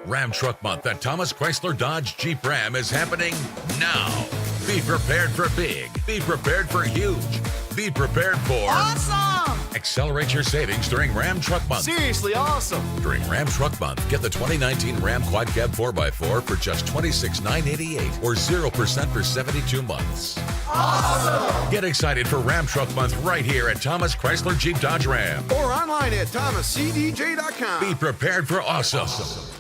Ram Truck Month at Thomas Chrysler Dodge Jeep Ram is happening now. Be prepared for big. Be prepared for huge. Be prepared for awesome! Accelerate your savings during Ram Truck Month. Seriously awesome! During Ram Truck Month, get the 2019 Ram Quad Cab 4x4 for just $26,988 or 0% for 72 months. Awesome! Get excited for Ram Truck Month right here at Thomas Chrysler Jeep Dodge Ram. Or online at thomascdj.com. Be prepared for awesome.